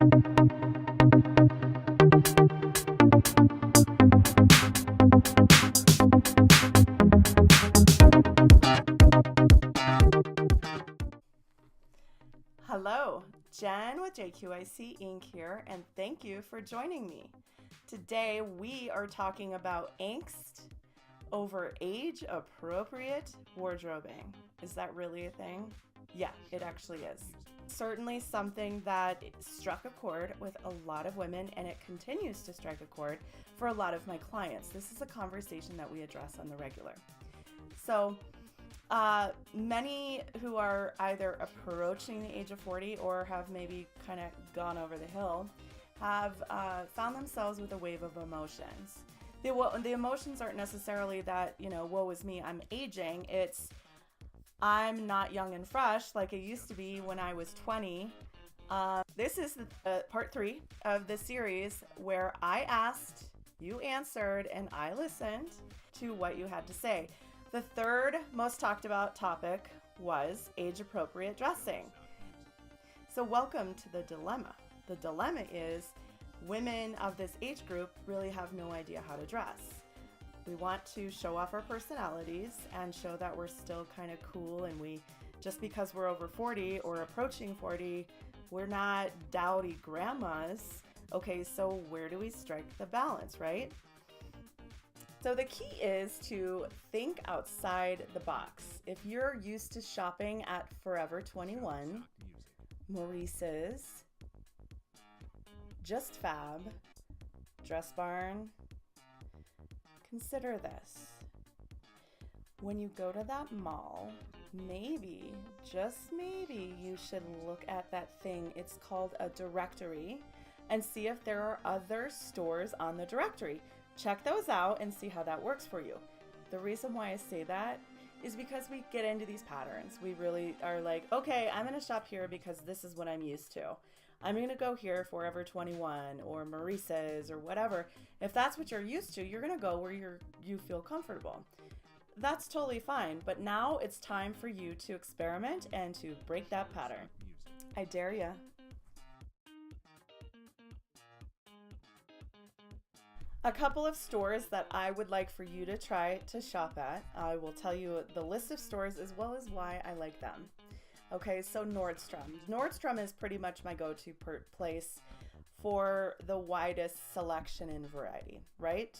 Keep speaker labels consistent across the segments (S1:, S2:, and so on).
S1: Hello, Jen with JQIC Inc. here, and thank you for joining me. Today we are talking about angst over age-appropriate wardrobing. Is that really a thing? Yeah, it actually is. Certainly something that struck a chord with a lot of women, and it continues to strike a chord for a lot of my clients. This is a conversation that we address on the regular. So, many who are either approaching the age of 40 or have maybe kind of gone over the hill have found themselves with a wave of emotions. The emotions aren't necessarily that, woe is me, I'm aging. It's I'm not young and fresh like I used to be when I was 20. This is part 3 of the series where I asked, you answered, and I listened to what you had to say. The third most talked about topic was age-appropriate dressing. So welcome to the dilemma. The dilemma is women of this age group really have no idea how to dress. We want to show off our personalities and show that we're still kind of cool, and just because we're over 40 or approaching 40, we're not dowdy grandmas. Okay, so where do we strike the balance, right? So the key is to think outside the box. If you're used to shopping at Forever 21, Maurice's, Just Fab, Dress Barn, consider this. When you go to that mall, maybe, just maybe, you should look at that thing. It's called a directory, and see if there are other stores on the directory. Check those out and see how that works for you. The reason why I say that is because we get into these patterns. We really are like, okay, I'm going to shop here because this is what I'm used to. I'm going to go here, Forever 21 or Maurice's or whatever. If that's what you're used to, you're going to go where you feel comfortable. That's totally fine. But now it's time for you to experiment and to break that pattern. I dare ya. A couple of stores that I would like for you to try to shop at. I will tell you the list of stores as well as why I like them. Okay, so Nordstrom. Nordstrom is pretty much my go-to place for the widest selection and variety, right?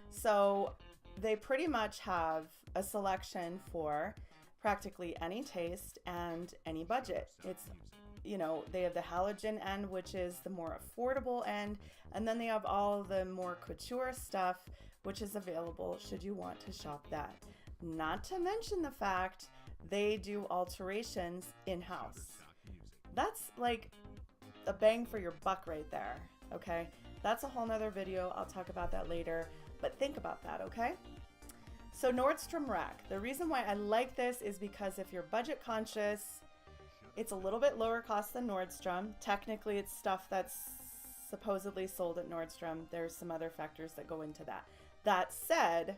S1: So they pretty much have a selection for practically any taste and any budget. It's they have the halogen end, which is the more affordable end, and then they have all the more couture stuff, which is available should you want to shop that. Not to mention the fact they do alterations in-house. That's like a bang for your buck right there, okay? That's a whole nother video. I'll talk about that later, but think about that, okay? So Nordstrom Rack. The reason why I like this is because if you're budget conscious, it's a little bit lower cost than Nordstrom. Technically, it's stuff that's supposedly sold at Nordstrom. There's some other factors that go into that. That said,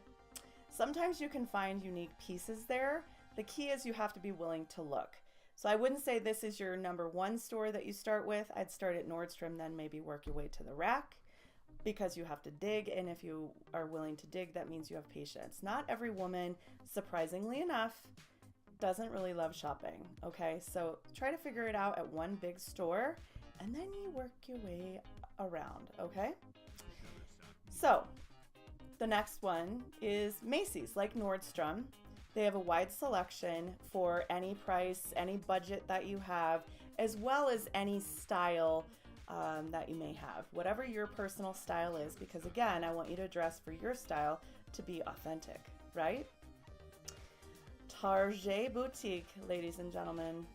S1: sometimes you can find unique pieces there. The key is you have to be willing to look. So I wouldn't say this is your number one store that you start with. I'd start at Nordstrom, then maybe work your way to the Rack, because you have to dig, and if you are willing to dig, that means you have patience. Not every woman, surprisingly enough, doesn't really love shopping, okay? So try to figure it out at one big store, and then you work your way around, okay? So the next one is Macy's. Like Nordstrom, they have a wide selection for any price, any budget that you have, as well as any style that you may have, whatever your personal style is, because again, I want you to dress for your style to be authentic, right? Target Boutique, ladies and gentlemen.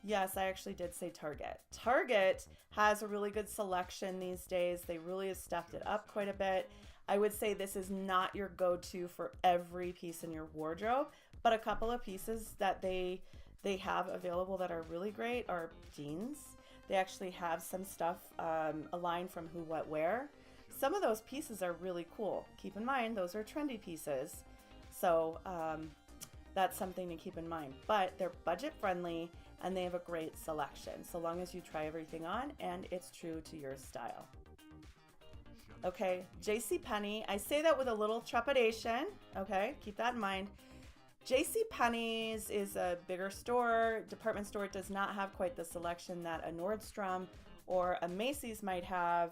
S1: Yes, I actually did say Target. Target has a really good selection these days. They really have stepped it up quite a bit. I would say this is not your go-to for every piece in your wardrobe, but a couple of pieces that they have available that are really great are jeans. They actually have some stuff, a line from Who What Wear. Some of those pieces are really cool. Keep in mind, those are trendy pieces. So that's something to keep in mind. But they're budget friendly and they have a great selection, so long as you try everything on and it's true to your style. Okay, JCPenney, I say that with a little trepidation, okay? Keep that in mind. JCPenney's is a bigger store, department store. It does not have quite the selection that a Nordstrom or a Macy's might have,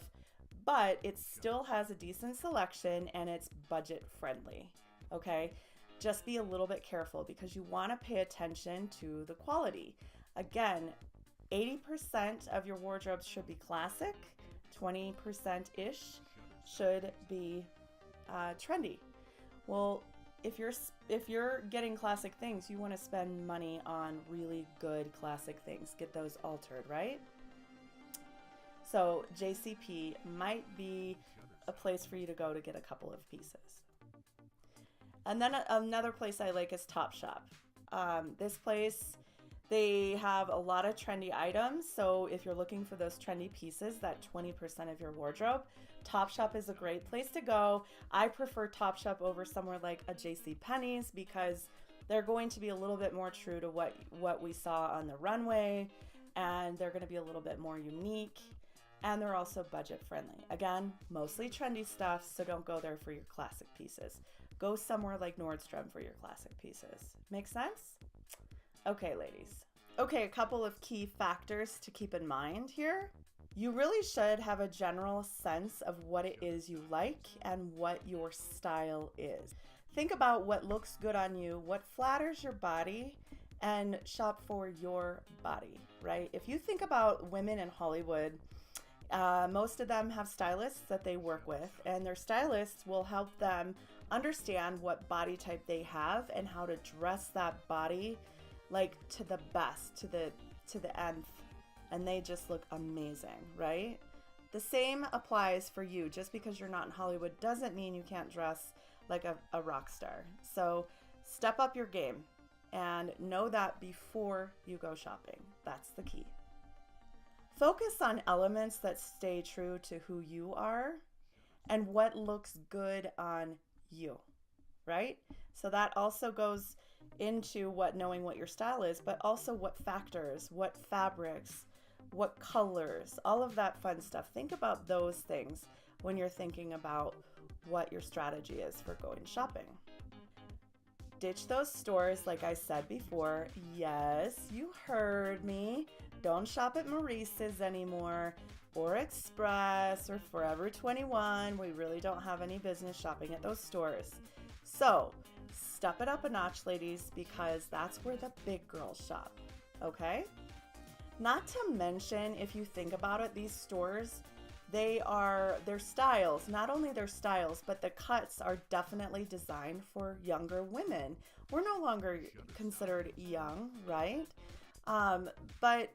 S1: but it still has a decent selection and it's budget friendly, okay? Just be a little bit careful because you want to pay attention to the quality. Again, 80% of your wardrobe should be classic, 20%-ish should be trendy. Well, if you're getting classic things, you want to spend money on really good classic things. Get those altered, right? So JCP might be a place for you to go to get a couple of pieces. And then another place I like is Topshop. This place, they have a lot of trendy items. So if you're looking for those trendy pieces, that 20% of your wardrobe, Topshop is a great place to go. I prefer Topshop over somewhere like a JCPenney's because they're going to be a little bit more true to what we saw on the runway, and they're going to be a little bit more unique, and they're also budget friendly. Again, mostly trendy stuff, so don't go there for your classic pieces. Go somewhere like Nordstrom for your classic pieces. Make sense? Okay, ladies. Okay, a couple of key factors to keep in mind here. You really should have a general sense of what it is you like and what your style is. Think about what looks good on you, what flatters your body, and shop for your body, right? If you think about women in Hollywood, most of them have stylists that they work with, and their stylists will help them understand what body type they have and how to dress that body like to the best, to the nth, and they just look amazing, right? The same applies for you. Just because you're not in Hollywood doesn't mean you can't dress like a rock star. So step up your game and know that before you go shopping. That's the key. Focus on elements that stay true to who you are and what looks good on you, right? So that also goes into knowing what your style is, but also what factors, what fabrics, what colors, all of that fun stuff. Think about those things when you're thinking about what your strategy is for going shopping. Ditch those stores, like I said before. Yes, you heard me. Don't shop at Maurice's anymore, or Express, or Forever 21. We really don't have any business shopping at those stores. So step it up a notch, ladies, because that's where the big girls shop, okay? Not to mention, if you think about it, these stores, their styles, not only their styles, but the cuts are definitely designed for younger women. We're no longer considered young, right? But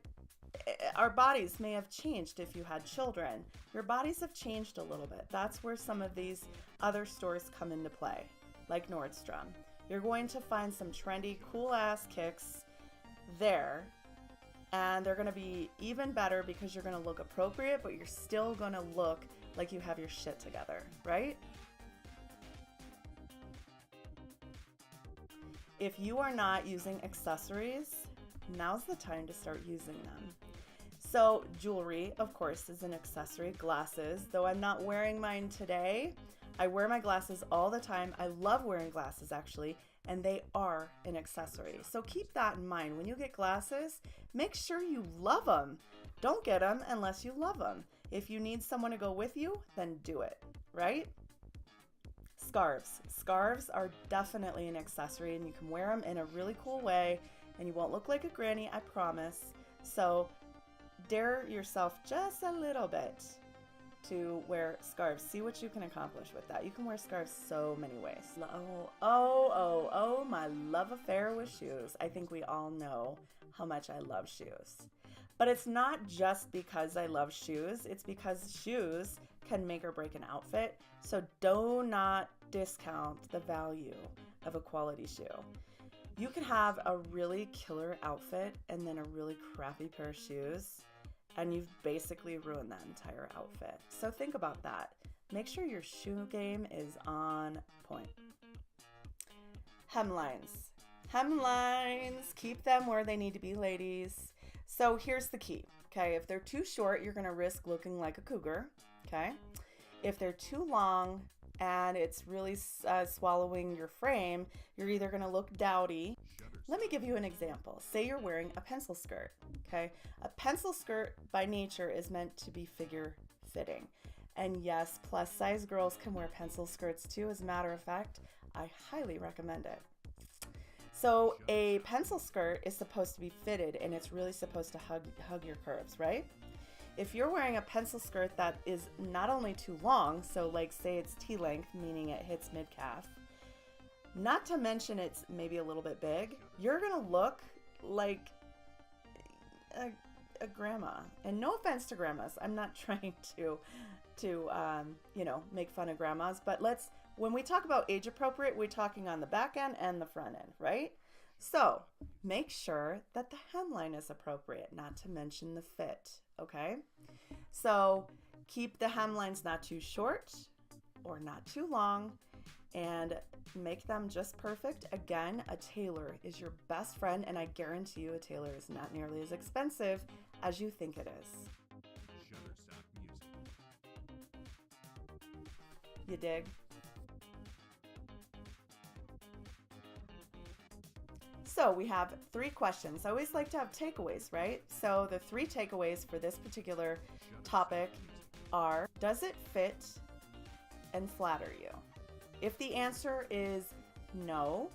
S1: our bodies may have changed if you had children. Your bodies have changed a little bit. That's where some of these other stores come into play, like Nordstrom. You're going to find some trendy, cool-ass kicks there, and they're going to be even better because you're going to look appropriate, but you're still going to look like you have your shit together, right? If you are not using accessories, now's the time to start using them. So jewelry, of course, is an accessory. Glasses, though I'm not wearing mine today. I wear my glasses all the time. I love wearing glasses, actually, and they are an accessory. So keep that in mind. When you get glasses, make sure you love them. Don't get them unless you love them. If you need someone to go with you, then do it, right? Scarves. Scarves are definitely an accessory, and you can wear them in a really cool way, and you won't look like a granny, I promise. So dare yourself just a little bit to wear scarves. See what you can accomplish with that. You can wear scarves so many ways. Oh, my love affair with shoes. I think we all know how much I love shoes. But it's not just because I love shoes. It's because shoes can make or break an outfit. So do not discount the value of a quality shoe. You can have a really killer outfit and then a really crappy pair of shoes, and you've basically ruined that entire outfit. So think about that. Make sure your shoe game is on point. Hemlines. Hemlines, keep them where they need to be, ladies. So here's the key, okay? If they're too short, you're gonna risk looking like a cougar, okay? If they're too long and it's really swallowing your frame, you're either gonna look dowdy. Let me give you an example. Say you're wearing a pencil skirt, okay? A pencil skirt by nature is meant to be figure fitting. And yes, plus size girls can wear pencil skirts too. As a matter of fact, I highly recommend it. So a pencil skirt is supposed to be fitted and it's really supposed to hug your curves, right? If you're wearing a pencil skirt that is not only too long, so like say it's T-length, meaning it hits mid-calf, not to mention it's maybe a little bit big, you're gonna look like a grandma. And no offense to grandmas, I'm not trying to make fun of grandmas, but when we talk about age appropriate, we're talking on the back end and the front end, right? So make sure that the hemline is appropriate, not to mention the fit, okay? So keep the hemlines not too short or not too long and make them just perfect. Again, a tailor is your best friend, and I guarantee you a tailor is not nearly as expensive as you think it is. You dig? So we have 3 questions. I always like to have takeaways, right? So the 3 takeaways for this particular topic are, does it fit and flatter you? If the answer is no,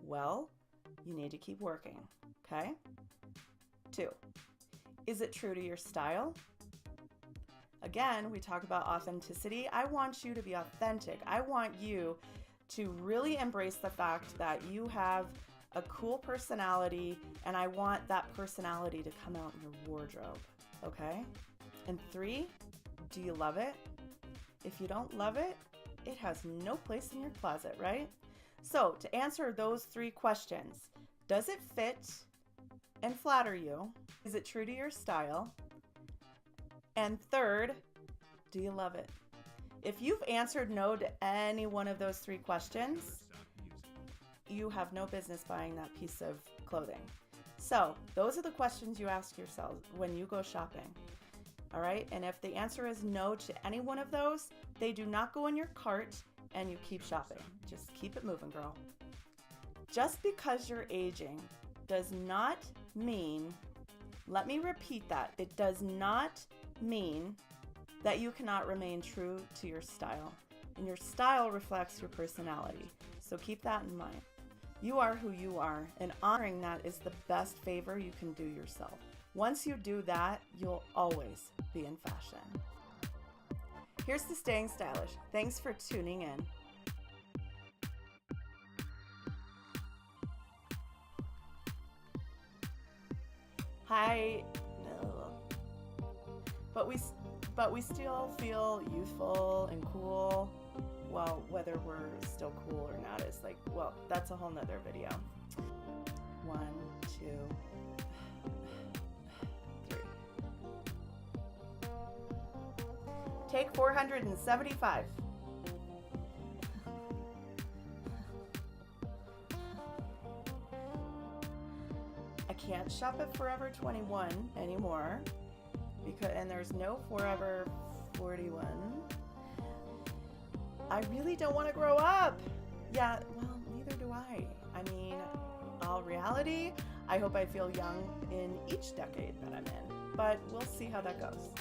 S1: well, you need to keep working, okay? 2, is it true to your style? Again, we talk about authenticity. I want you to be authentic. I want you to really embrace the fact that you have a cool personality, and I want that personality to come out in your wardrobe, okay? And 3, do you love it? If you don't love it, it has no place in your closet, right? So to answer those 3 questions, does it fit and flatter you? Is it true to your style? And 3rd, do you love it? If you've answered no to any one of those 3 questions, you have no business buying that piece of clothing. So those are the questions you ask yourself when you go shopping. All right, and if the answer is no to any one of those, they do not go in your cart and you keep shopping. Just keep it moving, girl. Just because you're aging does not mean, let me repeat that, it does not mean that you cannot remain true to your style. And your style reflects your personality. So keep that in mind. You are who you are, and honoring that is the best favor you can do yourself. Once you do that, you'll always be in fashion. Here's to staying stylish. Thanks for tuning in. Hi. No. But we still feel youthful and cool. Well, whether we're still cool or not is like, well, that's a whole nother video. 1, 2, 3. Take 475. I can't shop at Forever 21 anymore and there's no Forever 41. I really don't want to grow up. Yeah, well, neither do I. I mean, all reality, I hope I feel young in each decade that I'm in, but we'll see how that goes.